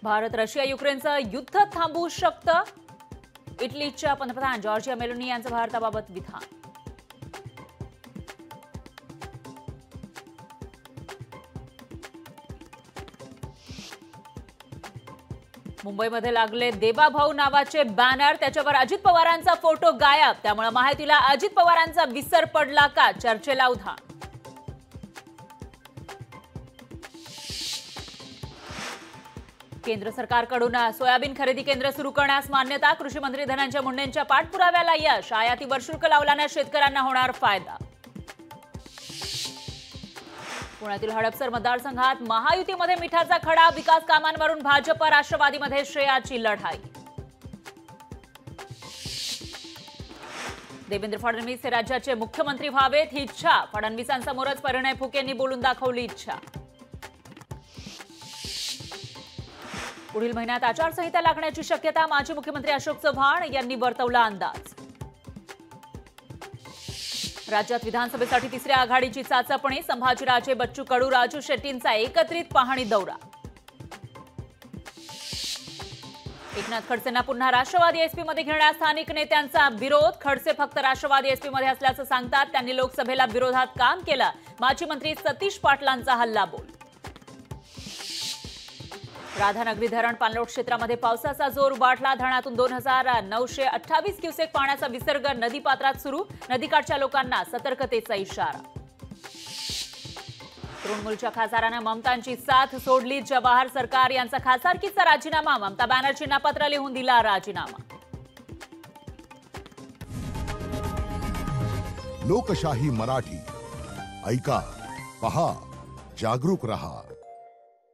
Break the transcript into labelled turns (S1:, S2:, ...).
S1: Bharat Russia युक्रेनचं युद्ध थांबवू शकतं. इटलीच्या पंतप्रधान जॉर्जिया मेलोनी यांचं भारताबाबत विधान. मुंबईमध्ये लागले देवाभाऊ नावाचे बॅनर, त्याच्यावर अजित पवारांचा फोटो गायब. त्यामुळे माहितीला अजित पवारांचा विसर पडला का, चर्चेला उधाण. केंद्र सरकारकडून सोयाबीन खरेदी केंद्र सुरू करण्यास मान्यता. कृषी मंत्री धनंजय मुंडेंच्या पाठपुराव्याला यश. आयातीवर शुल्क लावल्याने शेतकऱ्यांना होणार फायदा. पुण्यातील हडपसर मतदारसंघात महायुतीमध्ये मिठाचा खडा. विकास कामांवरून भाजप राष्ट्रवादीमध्ये श्रेयाची लढाई. देवेंद्र फडणवीस हे राज्याचे मुख्यमंत्री व्हावेत ही इच्छा. फडणवीसांसमोरच परिणय फुकेंनी बोलून दाखवली इच्छा. पुढील महिन्यात आचारसंहिता लागण्याची शक्यता. माजी मुख्यमंत्री अशोक चव्हाण यांनी वर्तवला अंदाज. राज्यात विधानसभेसाठी तिसऱ्या आघाडीची चाचपणी. संभाजीराजे, बच्चू कडू, राजू शेट्टींचा एकत्रित पाहणी दौरा. एकनाथ खडसेंना पुन्हा राष्ट्रवादी एसपीमध्ये घेण्यास स्थानिक नेत्यांचा विरोध. खडसे फक्त राष्ट्रवादी एसपीमध्ये असल्याचं सांगतात. त्यांनी लोकसभेला विरोधात काम केलं. माजी मंत्री सतीश पाटलांचा हल्लाबोल. राधानगरी धरण पाणलोट क्षेत्रामध्ये पावसाचा जोर वाढला. धरणातून 2928 क्युसेक पाण्याचा विसर्ग नदीपात्रात सुरू. नदीकाठच्या लोकांना सतर्कतेचा इशारा. तृणमूलच्या खासदारांना ममतांची साथ सोडली. जवाहर सरकार यांचा खासदारकीचा राजीनामा. ममता बॅनर्जींना पत्र लिहून दिला राजीनामा.
S2: लोकशाही मराठी ऐका, पहा, जागरूक रहा.